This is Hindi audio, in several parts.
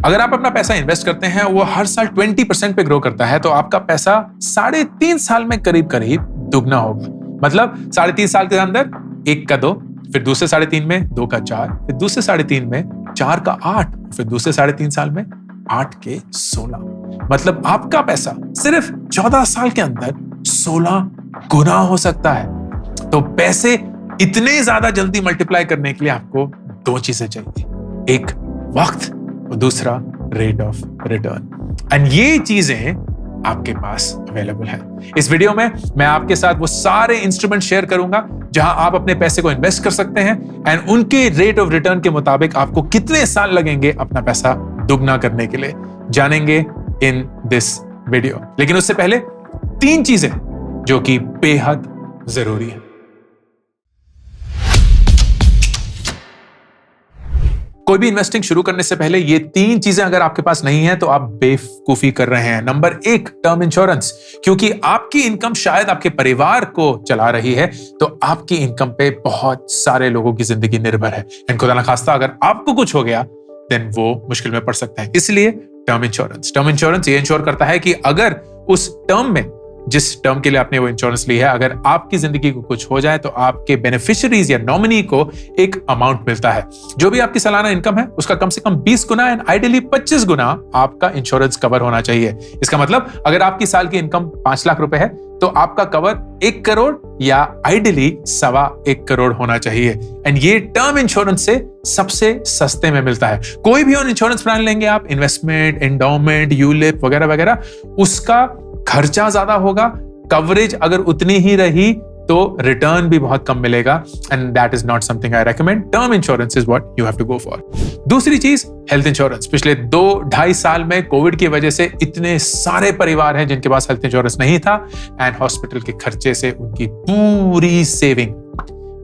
अगर आप अपना पैसा इन्वेस्ट करते हैं, वो हर साल 20% पे ग्रो करता है, तो आपका पैसा 3.5 साल में करीब करीब दुगना होगा। मतलब 3.5 साल के अंदर 1 का 2, फिर दूसरे 3.5 में 2 का 4, फिर दूसरे 3.5 में 4 का 8, फिर दूसरे 3.5 साल में 8 के 16। मतलब आपका पैसा सिर्फ 14 साल के अंदर 16 गुना हो सकता है। तो पैसे इतने ज्यादा जल्दी मल्टीप्लाई करने के लिए आपको 2 चीजें चाहिए, एक वक्त और दूसरा रेट ऑफ रिटर्न। एंड ये चीजें आपके पास अवेलेबल है। इस वीडियो में मैं आपके साथ वो सारे इंस्ट्रूमेंट शेयर करूंगा जहां आप अपने पैसे को इन्वेस्ट कर सकते हैं, एंड उनके रेट ऑफ रिटर्न के मुताबिक आपको कितने साल लगेंगे अपना पैसा दुगना करने के लिए, जानेंगे इन दिस वीडियो। लेकिन उससे पहले 3 चीजें जो कि बेहद जरूरी है। कोई भी इन्वेस्टिंग शुरू करने से पहले ये 3 चीजें अगर आपके पास नहीं है तो आप बेवकूफी कर रहे हैं। Number 1, term insurance. क्योंकि आपकी इनकम शायद आपके परिवार को चला रही है, तो आपकी इनकम पे बहुत सारे लोगों की जिंदगी निर्भर है। एंड खुदा ना खास्ता अगर आपको कुछ हो गया देन वो मुश्किल में पड़ सकते हैं। इसलिए टर्म इंश्योरेंस ये इंश्योर करता है कि अगर उस टर्म में, जिस टर्म के लिए आपने वो इंश्योरेंस ली है, अगर आपकी जिंदगी को कुछ हो जाए तो आपके बेनिफिशियरीज या नॉमिनी को एक अमाउंट मिलता है। जो भी आपकी सालाना इनकम है उसका कम से कम 20 गुना एंड आइडियली 25 गुना आपका इंश्योरेंस कवर होना चाहिए। इसका मतलब अगर आपकी साल की इनकम 5 लाख रुपए है तो आपका कवर 1 करोड़ या आइडियली 1.25 करोड़ होना चाहिए। एंड ये टर्म इंश्योरेंस से सबसे सस्ते में मिलता है। कोई भी और इंश्योरेंस प्लान लेंगे आप, इन्वेस्टमेंट, एंडोमेंट, यूलिप वगैरह वगैरह, उसका खर्चा ज्यादा होगा, कवरेज अगर उतनी ही रही तो रिटर्न भी बहुत कम मिलेगा, and that is not something I recommend. Term insurance is what you have to go for. दूसरी चीज, हेल्थ इंश्योरेंस। पिछले 2-2.5 साल में कोविड की वजह से इतने सारे परिवार हैं जिनके पास हेल्थ इंश्योरेंस नहीं था, एंड हॉस्पिटल के खर्चे से उनकी पूरी सेविंग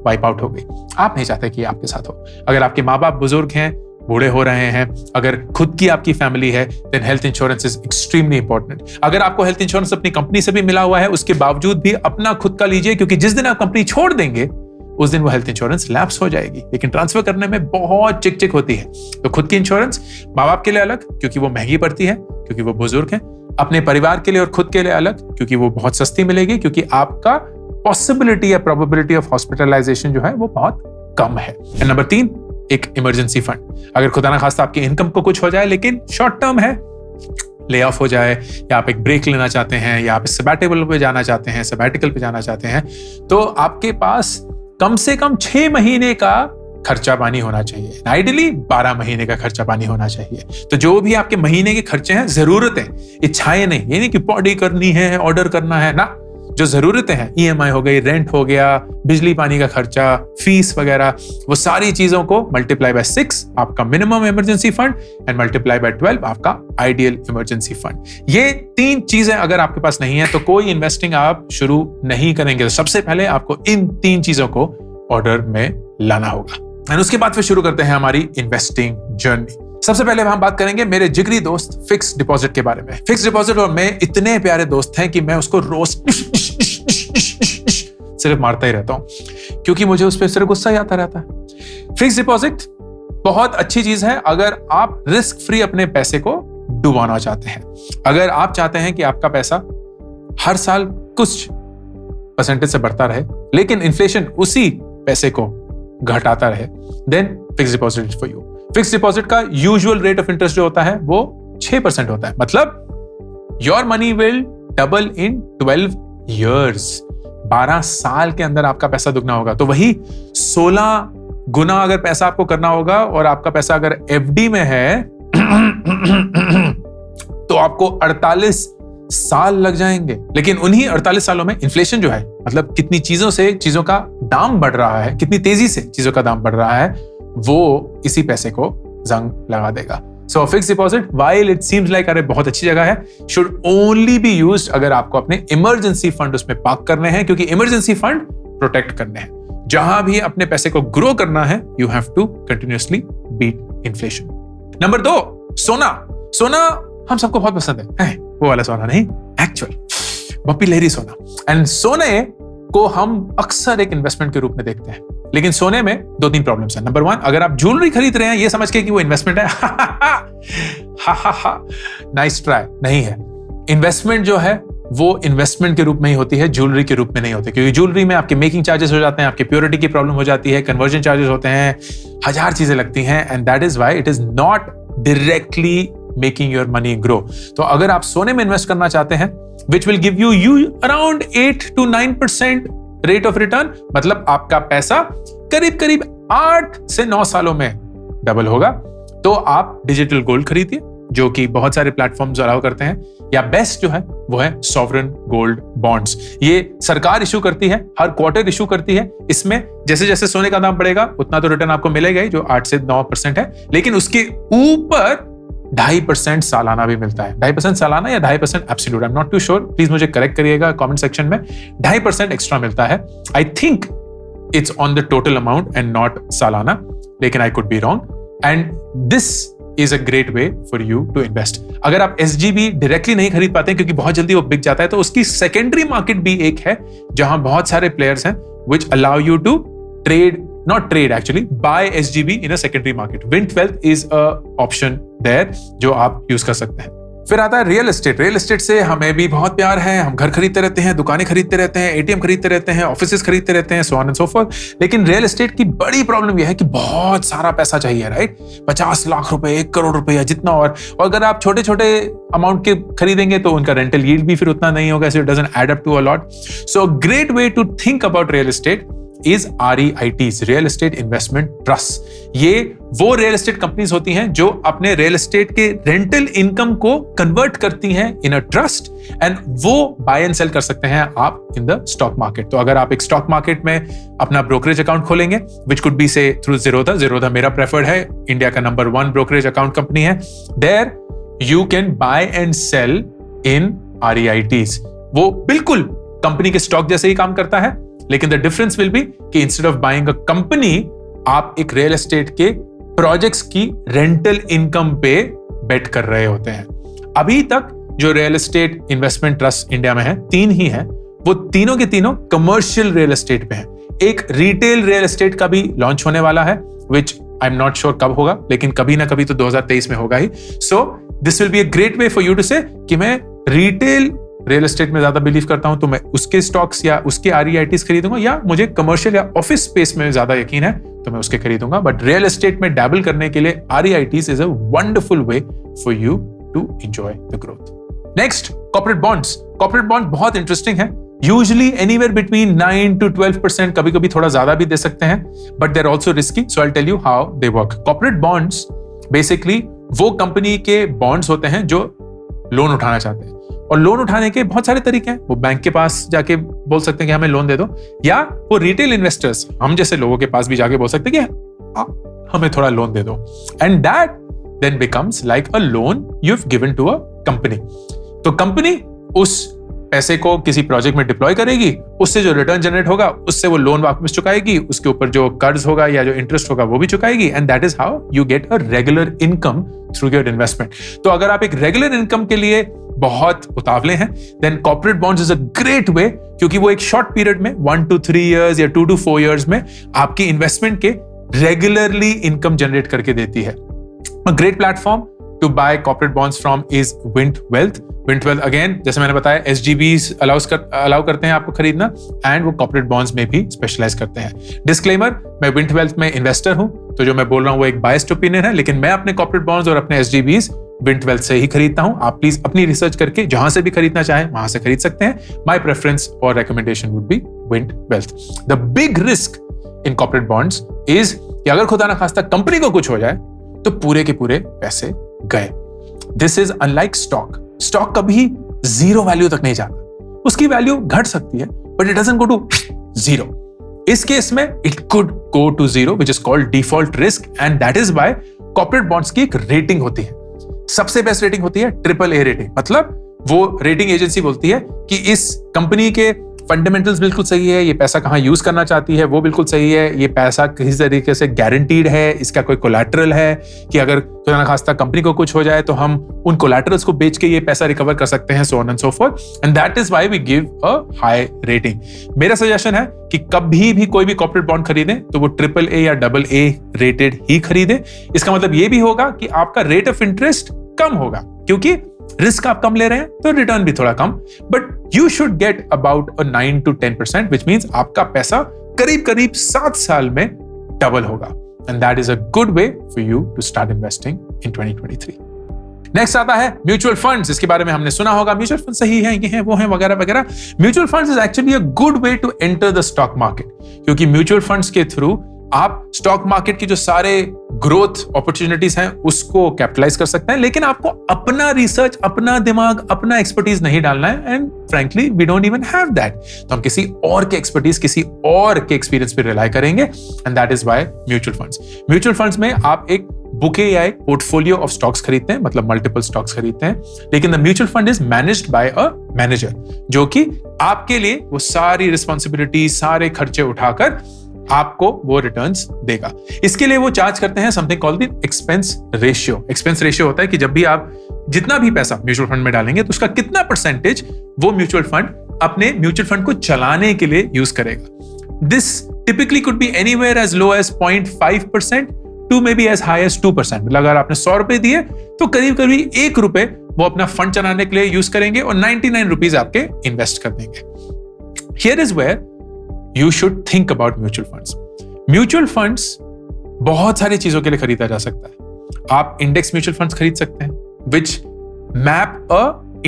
वाइप आउट हो गई। आप नहीं चाहते कि आपके साथ हो। अगर आपके माँ बाप बुजुर्ग हैं, बूढ़े हो रहे हैं, अगर खुद की आपकी फैमिली है, then health insurance is extremely important. अगर आपको हेल्थ इंश्योरेंस अपनी कंपनी से भी मिला हुआ है, उसके बावजूद भी अपना खुद का लीजिए, क्योंकि जिस दिन आप कंपनी छोड़ देंगे उस दिन वो हेल्थ इंश्योरेंस लैप्स हो जाएगी। लेकिन ट्रांसफर करने में बहुत चिक होती है। तो खुद की इंश्योरेंस माँ बाप के लिए अलग, क्योंकि वो महंगी पड़ती है, क्योंकि वो बुजुर्ग हैं। अपने परिवार के लिए और खुद के लिए अलग, क्योंकि वो बहुत सस्ती मिलेगी, क्योंकि आपका पॉसिबिलिटी या प्रोबेबिलिटी ऑफ हॉस्पिटलाइजेशन जो है वो बहुत कम है। एंड नंबर 3, एक इमरजेंसी फंड। अगर खुदा ना खास्ता आपकी इनकम को कुछ हो जाए, लेकिन शॉर्ट टर्म है, ले ऑफ हो जाए, या आप एक ब्रेक लेना चाहते हैं, या आप सैबेटिकल पे जाना चाहते हैं, तो आपके पास कम से कम 6 महीने का खर्चा पानी होना चाहिए। आइडियली 12 महीने का खर्चा पानी होना चाहिए। तो जो भी आपके महीने के खर्चे हैं, जरूरतें, इच्छाएं नहीं, ये नहीं कि बॉडी करनी है, ऑर्डर करना है ना, जो जरूरतें हैं, ईएमआई हो गई, रेंट हो गया, बिजली पानी का खर्चा, फीस वगैरह, वो सारी चीजों को मल्टीप्लाई बाय 6 आपका minimum emergency fund, and multiply by 12 आपका आइडियल इमरजेंसी फंड। ये 3 चीजें अगर आपके पास नहीं है तो कोई इन्वेस्टिंग आप शुरू नहीं करेंगे। तो सबसे पहले आपको इन 3 चीजों को ऑर्डर में लाना होगा, एंड उसके बाद फिर शुरू करते हैं हमारी इन्वेस्टिंग जर्नी। सबसे पहले हम बात करेंगे मेरे जिगरी दोस्त फिक्स डिपॉजिट के बारे में। फिक्स डिपॉजिट और मैं इतने प्यारे दोस्त हैं कि मैं उसको रोज सिर्फ मारता ही रहता हूं, क्योंकि मुझे उस पर सिर्फ गुस्सा ही आता रहता है। फिक्स डिपॉजिट बहुत अच्छी चीज है अगर आप रिस्क फ्री अपने पैसे को डुबाना चाहते हैं। अगर आप चाहते हैं कि आपका पैसा हर साल कुछ परसेंटेज से बढ़ता रहे, लेकिन इन्फ्लेशन उसी पैसे को घटाता रहे, then fix deposit is for you. Fix deposit का यूजुअल रेट ऑफ इंटरेस्ट जो होता है वो 6% होता है। मतलब your money will double in 12 years। 12 साल के अंदर आपका पैसा दुगना होगा। तो वही 16 गुना अगर पैसा आपको करना होगा, और आपका पैसा अगर एफडी में है तो आपको 48 साल लग जाएंगे। लेकिन उन्हीं 48 सालों में इन्फ्लेशन जो है, मतलब कितनी चीजों का दाम बढ़ रहा है, कितनी तेजी से चीजों का दाम बढ़ रहा है, वो इसी पैसे को जंग लगा देगा। So fix deposit, while it seems like अरे बहुत अच्छी जगह है, शुड ओनली बी यूज्ड अगर आपको अपने इमरजेंसी फंड उसमें पार्क करने हैं, क्योंकि इमरजेंसी फंड प्रोटेक्ट करने हैं। जहां भी अपने पैसे को ग्रो करना है, you have to continuously beat inflation. Number 2, सोना हम सबको बहुत पसंद है, वो वाला सोना नहीं, एक्चुअल बप्पी लहरी सोना। एंड सोने को हम अक्सर एक इन्वेस्टमेंट के रूप में देखते हैं, लेकिन सोने में 2-3 प्रॉब्लम्स हैं। नंबर 1, अगर आप ज्वेलरी खरीद रहे हैं ये समझ के कि वो इन्वेस्टमेंट है, हा, नाइस ट्राई। नहीं है। इन्वेस्टमेंट जो है वो इन्वेस्टमेंट के रूप में ही होती है, ज्वेलरी के रूप में नहीं होती, क्योंकि ज्वेलरी में आपके मेकिंग चार्जेस हो जाते हैं, आपकी प्योरिटी की प्रॉब्लम हो जाती है, कन्वर्जन चार्जेस होते हैं, हजार चीजें लगती हैं, and that is why it is not directly making your money grow. तो अगर आप सोने में इन्वेस्ट करना चाहते हैं, which will give you around 8 to 9% rate of return, मतलब आपका पैसा करीब करीब 8 से 9 सालों में डबल होगा, तो आप डिजिटल गोल्ड खरीदिए, जो कि बहुत सारे प्लेटफॉर्म्स अलाउ करते हैं, या बेस्ट जो है वो है सॉवरेन गोल्ड बॉन्ड्स। ये सरकार इशू करती है, हर क्वार्टर इशू करती है। इसमें जैसे जैसे सोने का दाम बढ़ेगा उतना तो रिटर्न आपको मिलेगा ही, जो 8 से 9% है, लेकिन उसके ऊपर 2.5% सालाना भी मिलता है। 2.5% सालाना या 2.5% absolute, I am not too sure, please मुझे करेक्ट करिएगा कमेंट सेक्शन में। 2.5% एक्स्ट्रा मिलता है। I think it's on the total amount and not सालाना, लेकिन I could be wrong. And this is a great way for you to invest. अगर आप SGB डायरेक्टली नहीं खरीद पाते क्योंकि बहुत जल्दी वो बिक जाता है, तो उसकी सेकेंडरी मार्केट भी एक है जहां बहुत सारे प्लेयर्स हैं which allow you to not trade actually, buy SGB in a secondary market. Vint Wealth is a option there जो आप यूज कर सकते हैं। फिर आता है रियल एस्टेट। रियल एस्टेट से हमें भी बहुत प्यार है, हम घर खरीदते रहते हैं, दुकानें खरीदते रहते हैं, ATM खरीदते रहते हैं, ऑफिसेस खरीदते रहते हैं, so on and so forth। लेकिन रियल एस्टेट की बड़ी प्रॉब्लम यह है कि बहुत सारा पैसा चाहिए, राइट? 50 लाख रुपए, 1 करोड़ रुपए या जितना, और अगर आप छोटे छोटे अमाउंट के खरीदेंगे तो उनका रेंटल यील्ड भी फिर उतना नहीं होगा, so it doesn't add up to a lot। So a great way to think about real estate is REITs, Real Estate Investment Trust। ये वो रियल एस्टेट कंपनीज होती हैं जो अपने रियल एस्टेट के रेंटल इनकम को कन्वर्ट करती हैं इन अ ट्रस्ट, एंड वो बाय एंड सेल कर सकते हैं आप इन द स्टॉक मार्केट। तो अगर आप एक स्टॉक मार्केट में अपना ब्रोकरेज अकाउंट खोलेंगे, which could be say through Zerodha मेरा प्रेफर्ड है, इंडिया का नंबर 1 ब्रोकरेज अकाउंट कंपनी है, there you can buy and sell in REITs। वो बिल्कुल कंपनी के स्टॉक जैसे ही काम करता है, लेकिन द डिफरेंस विल बी कि instead of buying a company, आप एक रियल एस्टेट के प्रोजेक्ट्स की रेंटल इनकम पे बेट कर रहे होते हैं। अभी तक जो real estate investment trust India में है 3 ही है, वो तीनों के तीनों कमर्शियल रियल एस्टेट पे हैं। एक रिटेल रियल एस्टेट का भी लॉन्च होने वाला है, विच आई एम नॉट श्योर कब होगा, लेकिन कभी ना कभी तो 2023 में होगा ही। So this will be a great way for you to say कि मैं रिटेल रियल एस्टेट में ज्यादा बिलीव करता हूं, तो मैं उसके स्टॉक्स या उसके REITs खरीदूंगा, या मुझे कमर्शियल या ऑफिस स्पेस में ज्यादा यकीन है तो मैं उसके खरीदूंगा। बट रियल एस्टेट में डैबल करने के लिए REITs is a wonderful way for you to enjoy the growth. Next, corporate bonds. Corporate bond बहुत इंटरेस्टिंग है, यूजुअली एनीवेयर बिटवीन 9 to 12%, कभी कभी थोड़ा ज्यादा भी दे सकते हैं, but they are also risky, so I will tell you how they work. Corporate bonds basically वो कंपनी के बॉन्ड्स होते हैं जो लोन उठाना चाहते हैं, और लोन उठाने के बहुत सारे तरीके हैं। वो बैंक के पास जाके बोल सकते हैं कि हमें लोन दे दो, या वो रिटेल इन्वेस्टर्स, हम जैसे लोगों के पास भी जाके बोल सकते हैं कि हमें थोड़ा लोन दे दो, and that then becomes like a loan you have given to a company. तो कंपनी उस पैसे को किसी प्रोजेक्ट में डिप्लॉय करेगी, उससे जो रिटर्न जनरेट होगा उससे वो लोन वापस चुकाएगी, उसके ऊपर जो कर्ज होगा या जो इंटरेस्ट होगा वो भी चुकाएगी, and that is how you get a regular income through your investment. तो अगर आप एक रेगुलर इनकम के लिए बहुत उतावले हैं, then corporate bonds is a great way, क्योंकि वो एक शॉर्ट पीरियड में 1 to 3 years या 2 to 4 years में आपकी इन्वेस्टमेंट के रेगुलरली इनकम जनरेट करके देती है। A great platform to buy corporate bonds from is Vint Wealth. Vint Wealth again, जैसे मैंने बताया, SGBs अलाउ करते हैं आपको खरीदना, एंड वो corporate bonds में भी स्पेशलाइज करते हैं। डिस्क्लेमर, मैं Vint Wealth में इन्वेस्टर हूं, तो जो मैं बोल रहा हूं वो एक बायस्ड ओपिनियन है, लेकिन मैं अपने corporate bonds और अपने SGBs Vint Wealth से ही खरीदता हूं। आप प्लीज अपनी रिसर्च करके जहां से भी खरीदना चाहें वहां से खरीद सकते हैं। माय प्रेफरेंस और recommendation would be Vint Wealth। The big risk in corporate bonds is कि अगर खुदा ना खास्ता कंपनी को कुछ हो जाए तो पूरे के पूरे पैसे गए। This is unlike stock. Stock कभी जीरो वैल्यू तक नहीं जाता, उसकी वैल्यू घट सकती है, but it doesn't go to zero. इस केस में it could go to zero, which is called default risk, and that is why corporate bonds की एक रेटिंग होती है। सबसे बेस्ट रेटिंग होती है AAA रेटिंग, मतलब वो रेटिंग एजेंसी बोलती है कि इस कंपनी के फंडामेंटल्स बिल्कुल सही है, ये पैसा कहाँ यूज करना चाहती है वो बिल्कुल सही है, ये पैसा किसी तरीके से गारंटीड है, इसका कोई कोलैटरल है कि अगर खुदा ना खास्ता कंपनी को कुछ हो जाए तो हम उन कोलैटरल्स को बेच के ये पैसा रिकवर कर सकते हैं, so on and so forth, and that is why we give a high rating. मेरा सजेशन है कि कभी भी कोई भी कॉर्पोरेट बॉन्ड खरीदें तो वो AAA या AA रेटेड ही खरीदें। इसका मतलब ये भी होगा कि आपका रेट ऑफ इंटरेस्ट कम होगा, क्योंकि रिस्क आप कम ले रहे हैं तो रिटर्न भी थोड़ा कम, but you should get about 9 to 10%, which means आपका पैसा करीब करीब 7 साल में डबल होगा। And that is a good way for you to start investing in 2023। Next आता है म्यूचुअल फंड्स। इसके बारे में हमने सुना होगा, म्यूचुअल फंड सही है, ये है, वो है, वगैरह वगैरह। Mutual funds is actually a good way to enter the stock market, क्योंकि म्यूचुअल फंड्स के थ्रू आप स्टॉक मार्केट की जो सारे ग्रोथ अपॉर्चुनिटीज हैं उसको कैपिटलाइज कर सकते हैं, लेकिन आपको अपना रिसर्च, अपना दिमाग, अपना एक्सपर्टीज नहीं डालना है। And frankly we don't even have that, तो हम किसी और के एक्सपर्टीज, किसी और के एक्सपीरियंस पे रिलाई करेंगे। And that is why mutual funds. Mutual funds में आप एक बुके या एक पोर्टफोलियो ऑफ स्टॉक्स खरीदते हैं, मतलब मल्टीपल स्टॉक्स खरीदते हैं, लेकिन the mutual fund is managed by a manager, जो कि आपके लिए वो सारी रिस्पॉन्सिबिलिटी, सारे खर्चे उठाकर आपको वो रिटर्न्स देगा। इसके लिए वो चार्ज करते हैं something called the expense ratio. Expense ratio होता है कि जब भी आप जितना भी पैसा म्यूचुअल फंड में डालेंगे तो उसका कितना परसेंटेज वो म्यूचुअल फंड अपने म्यूचुअल फंड को चलाने के लिए यूज करेगा। This typically could be anywhere as low as 0.5% to maybe as high as 2%। मतलब अगर आपने 100 रुपए दिए तो करीब करीब 1 रुपए वो अपना फंड चलाने के लिए यूज करेंगे और 99 रुपीज आपके इन्वेस्ट कर देंगे। Here is where you should think about mutual funds. Mutual funds बहुत सारी चीजों के लिए खरीदा जा सकता है। आप इंडेक्स म्यूचुअल फंड्स खरीद सकते हैं, which map a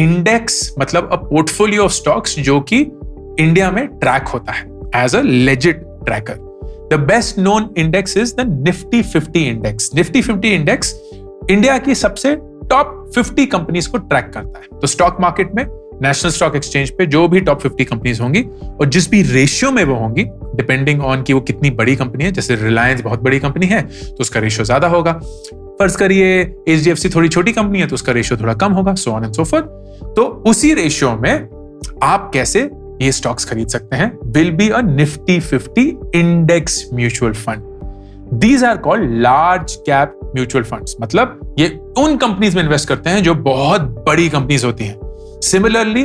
index, मतलब a portfolio of stocks जो कि इंडिया में ट्रैक होता है as a legit tracker. The best known index is the Nifty 50 index. Nifty 50 index India की सबसे टॉप 50 कंपनीज को ट्रैक करता है। तो स्टॉक मार्केट में, नेशनल स्टॉक एक्सचेंज पे जो भी टॉप 50 कंपनीज होंगी और जिस भी रेशियो में वो होंगी, डिपेंडिंग ऑन कि वो कितनी बड़ी कंपनी है, जैसे रिलायंस बहुत बड़ी कंपनी है तो उसका रेशियो ज्यादा होगा, फर्ज करिए HDFC थोड़ी छोटी कंपनी है तो उसका रेशियो थोड़ा कम होगा, सो ऑन एंड सो फॉर्थ। तो उसी रेशियो में आप कैसे ये स्टॉक्स खरीद सकते हैं, will be a Nifty 50 index mutual fund. These are called large cap mutual funds, मतलब ये उन कंपनीज में इन्वेस्ट करते हैं जो बहुत बड़ी कंपनीज होती हैं। Similarly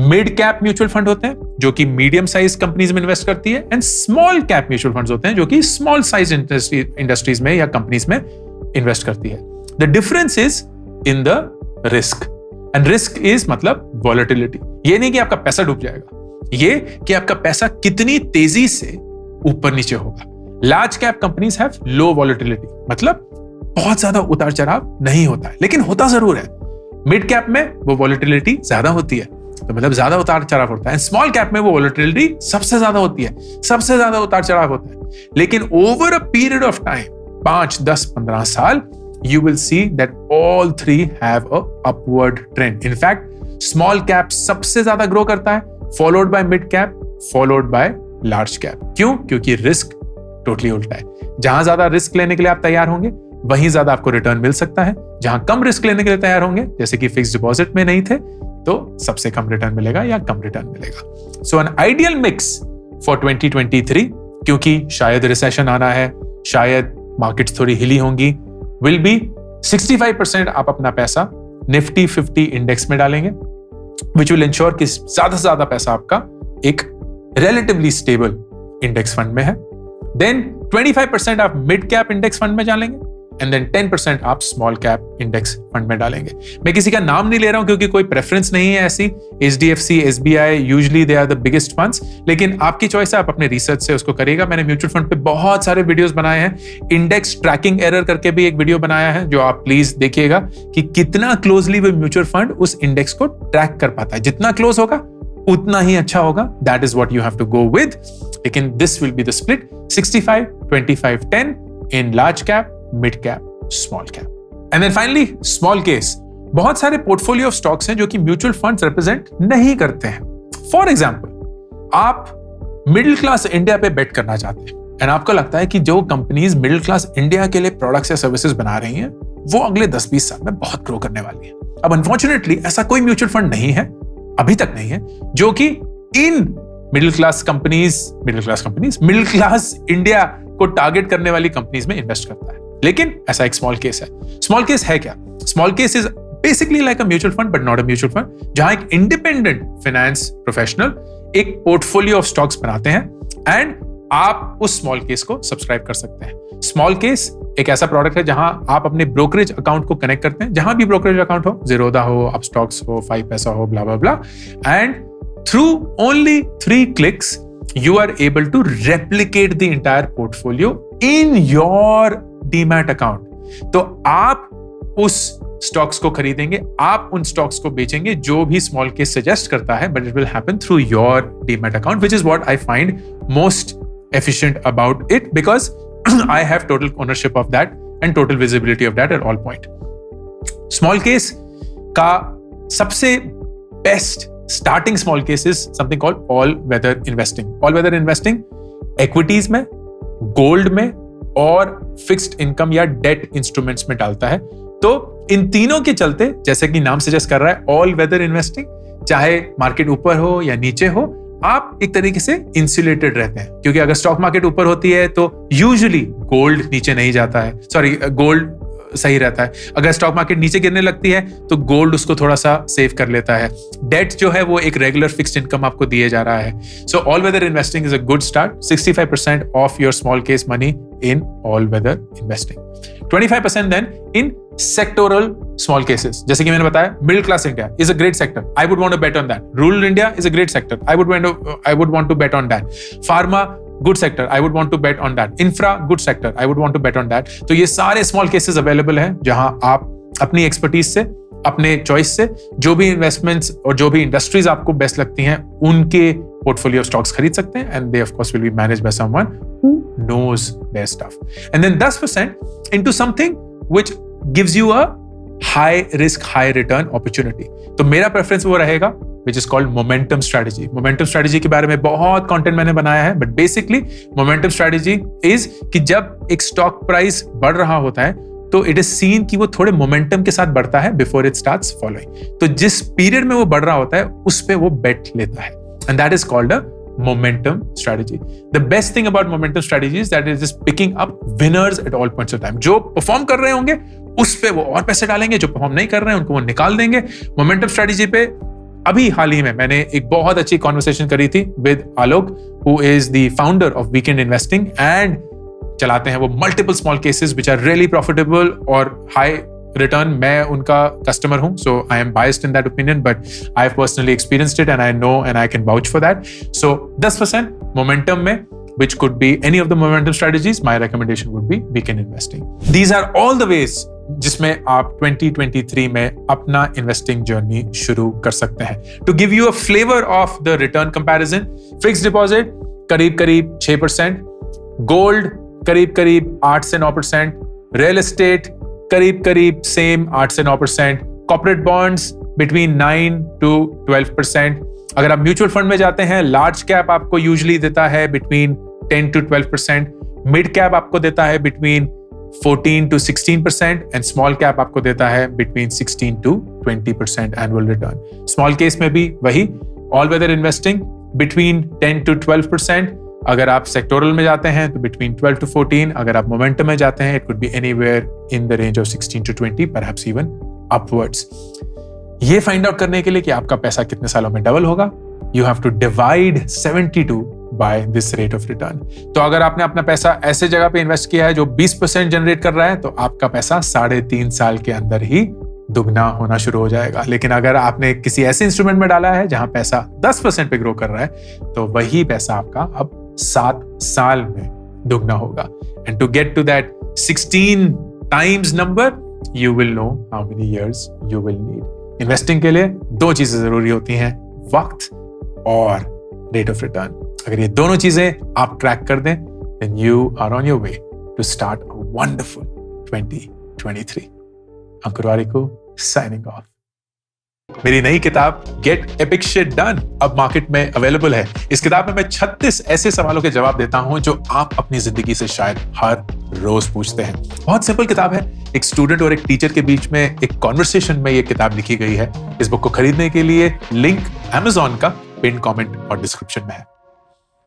mid cap mutual fund होते हैं जो कि मीडियम साइज कंपनीज में इन्वेस्ट करती है, and small cap mutual funds होते हैं जो कि स्मॉल साइज इंडस्ट्रीज में या कंपनीज में इन्वेस्ट करती है। The difference is in the risk, and risk is मतलब वॉलेटिलिटी। ये नहीं कि आपका पैसा डूब जाएगा, ये कि आपका पैसा कितनी तेजी से ऊपर नीचे होगा। Large cap companies have low volatility, मतलब बहुत ज्यादा उतार चढ़ाव नहीं होता है, लेकिन होता जरूर है। मिड कैप में वो वॉलेटिलिटी ज्यादा होती है, तो मतलब ज्यादा उतार चढ़ाव होता है। स्मॉल कैप में वो वॉलेटिलिटी सबसे ज्यादा होती है, सबसे ज्यादा उतार चढ़ाव होता है। लेकिन over a period of time, 5, 10, 15 साल, you will see that all three have a upward trend. In fact, small cap सबसे ज्यादा ग्रो करता है, followed by mid cap, followed by large cap. क्यों? क्योंकि रिस्क टोटली उल्टा है। जहां ज्यादा रिस्क लेने के लिए आप तैयार होंगे वहीं ज्यादा आपको रिटर्न मिल सकता है। जहां कम रिस्क लेने के लिए तैयार होंगे, जैसे कि फिक्स्ड डिपॉजिट में नहीं थे, तो सबसे कम रिटर्न मिलेगा या कम रिटर्न मिलेगा। सो एन आइडियल मिक्स फॉर 2023, क्योंकि शायद रिसेशन आना है, शायद मार्केट्स थोड़ी हिली होंगी, विल बी 65% आप अपना पैसा निफ्टी 50 इंडेक्स में डालेंगे, विच विल इंश्योर कि ज्यादा से ज्यादा पैसा आपका एक रिलेटिवली स्टेबल इंडेक्स फंड में है। देन 25% आप मिड कैप इंडेक्स फंड में डालेंगे, एंड देन 10% आप स्मॉल कैप इंडेक्स फंड में डालेंगे। मैं किसी का नाम नहीं ले रहा हूं क्योंकि कोई प्रेफरेंस नहीं है ऐसी। HDFC, SBI, usually they are the biggest funds, लेकिन आपकी चॉइस है, आप अपने रिसर्च से उसको करेगा। मैंने म्यूचुअल फंड पे बहुत सारे वीडियोस बनाए हैं, इंडेक्स ट्रैकिंग एरर करके भी एक वीडियो बनाया है, जो आप प्लीज देखिएगा कि कितना क्लोजली वो म्यूचुअल फंड उस इंडेक्स को ट्रैक कर पाता है। जितना क्लोज होगा उतना ही अच्छा होगा, that is what you have to go with. लेकिन this will be the split 65, 25, 10 in large cap, mid cap, small cap. And then finally smallcase. बहुत सारे पोर्टफोलियो ऑफ स्टॉक्स हैं जो कि म्यूचुअल फंड्स रिप्रेजेंट नहीं करते हैं। फॉर एग्जांपल, आप मिडिल क्लास इंडिया पे बेट करना चाहते हैं, एंड आपको लगता है कि जो कंपनीज मिडिल क्लास इंडिया के लिए प्रोडक्ट्स या सर्विसेज बना रही हैं वो अगले 10-20 साल में बहुत ग्रो करने वाली है। अब अनफॉर्चुनेटली ऐसा कोई म्यूचुअल फंड नहीं है, अभी तक नहीं है, जो कि इन मिडिल क्लास इंडिया को टारगेट करने वाली कंपनीज में इन्वेस्ट करता है। लेकिन ऐसा एक स्मॉल केस है। स्मॉल केस है क्या? Small case is basically like a mutual fund but not a mutual fund, जहां एक इंडिपेंडेंट फाइनेंस प्रोफेशनल एक पोर्टफोलियो ऑफ स्टॉक्स बनाते हैं, एंड आप उस स्मॉल केस को सब्सक्राइब कर सकते हैं। स्मॉल केस एक ऐसा प्रोडक्ट है जहां आप अपने ब्रोकरेज अकाउंट को कनेक्ट करते हैं, जहां भी ब्रोकरेज अकाउंट हो, ज़ीरोधा हो, अपस्टॉक्स हो, 5 पैसा हो, blah blah blah, and through only 3 clicks you are able to replicate the entire portfolio in your demat account. तो आप उस स्टॉक्स को खरीदेंगे, आप उन स्टॉक्स को बेचेंगे जो भी स्मॉल केस सजेस्ट करता है, but it will happen through your demat account, which is what I find most efficient about it, because I have total ownership of that and total visibility of that at all point. Small case का सबसे best starting small case is something called all weather investing. All weather investing equities में, gold में और fixed income या debt instruments में डालता है। तो इन तीनों के चलते, जैसे कि नाम सजेस्ट कर रहा है, all weather investing, चाहे मार्केट ऊपर हो या नीचे हो, आप एक तरीके से इंसुलेटेड रहते हैं, क्योंकि अगर स्टॉक मार्केट ऊपर होती है तो यूजुअली गोल्ड नीचे नहीं जाता है, गोल्ड सही रहता है। अगर स्टॉक मार्केट नीचे गिरने लगती है तो गोल्ड उसको थोड़ा सा सेव कर लेता है। डेट जो है वो एक रेगुलर फिक्स्ड इनकम आपको दिए जा रहा है। So all weather investing is a good start. 65% of your small case money in all weather investing, 25% then in sectoral small cases. जैसे कि मैंने बताया, middle class India is a great sector, I would want to bet on that. Rural India is a great sector, I would want to bet on that. Pharma good sector, I would want to bet on that. Infra, good sector, I would want to bet on that. तो ये सारे small cases available हैं जहां आप अपनी expertise से, अपने choice से जो भी investments और जो भी industries आपको best लगती हैं उनके portfolio stocks खरीद सकते हैं, and they of course will be managed by someone who knows their stuff. And then 10% into something which gives you a high risk, high return opportunity. तो मेरा preference वो रहेगा which is called momentum strategy. Momentum strategy के बारे में बहुत content मैंने बनाया है, but basically momentum strategy is कि जब एक stock price बढ़ रहा होता है तो it is seen कि वो थोड़े momentum के साथ बढ़ता है before it starts falling. तो जिस period में वो बढ़ रहा होता है उस पे वो bet लेता है, and that is called a momentum strategy. The best thing about momentum strategy is that it is picking up winners at all points of time. जो perform कर रहे होंगे उस पे वो और पैसे डालेंगे, जो perform नहीं कर रहे हैं उनको वो निकाल देंगे। Momentum strategy पे अभी हाल ही में मैंने एक बहुत अच्छी कॉन्वर्सेशन करी थी with Alok, who is the founder of weekend investing, and चलाते हैं वो multiple smallcases which are really profitable और हाई रिटर्न। मैं उनका कस्टमर हूं, so I am biased in that opinion, but I have personally experienced it and I know and I can vouch for that. So 10% momentum में, which could be any of the momentum strategies, my recommendation would be weekend investing. These are all the ways जिसमें आप 2023 में अपना इन्वेस्टिंग जर्नी शुरू कर सकते हैं। To give you a flavour of the return comparison, fixed deposit करीब 6%, गोल्ड करीब 8 से 9%, रियल एस्टेट करीब सेम 8 से 9%, कॉर्पोरेट बॉन्ड्स बिटवीन 9 to 12%। अगर आप म्यूचुअल फंड में जाते हैं, लार्ज कैप आपको यूजुअली देता है बिटवीन 10 to 12%, मिड कैप आपको देता है between 14 to 16%, and small cap आपको देता है between 16 to 20% annual return. Small case में भी वही, all weather investing between 10 to 12%, अगर आप सेक्टोरल में जाते हैं तो बिटवीन 12 to 14, अगर आप मोमेंटम में जाते हैं it could be anywhere in the range of 16 to 20, perhaps even upwards. ये फाइंड आउट करने के लिए कि आपका पैसा कितने सालों में डबल होगा, you have to divide 72 by this rate of return. तो अगर आपने अपना पैसा ऐसे जगह पे इन्वेस्ट किया है जो 20% जनरेट कर रहा है, तो आपका पैसा 3.5 साल के अंदर ही दुगना होना शुरू हो जाएगा। लेकिन अगर आपने किसी ऐसे इंस्ट्रूमेंट में डाला है जहां पैसा 10% पे ग्रो कर रहा है, तो वही पैसा आपका अब 7 साल में दुगना होगा। And to get to that 16 times number, you will know how many years you will need. Investing के लिए 2 चीजें जरूरी होती हैं, वक्त और रेट ऑफ रिटर्न। अगर ये दोनों चीजें आप ट्रैक कर दें, then you are on your way to start a wonderful 2023. Ankur Warikoo signing off. मेरी नई किताब Get Epic Shit Done अब मार्केट में अवेलेबल है। इस किताब में मैं 36 ऐसे सवालों के जवाब देता हूं जो आप अपनी जिंदगी से शायद हर रोज पूछते हैं। बहुत सिंपल किताब है, एक स्टूडेंट और एक टीचर के बीच में एक कॉन्वर्सेशन में ये किताब लिखी गई है। इस बुक को खरीदने के लिए लिंक Amazon का पिन कमेंट और डिस्क्रिप्शन में है।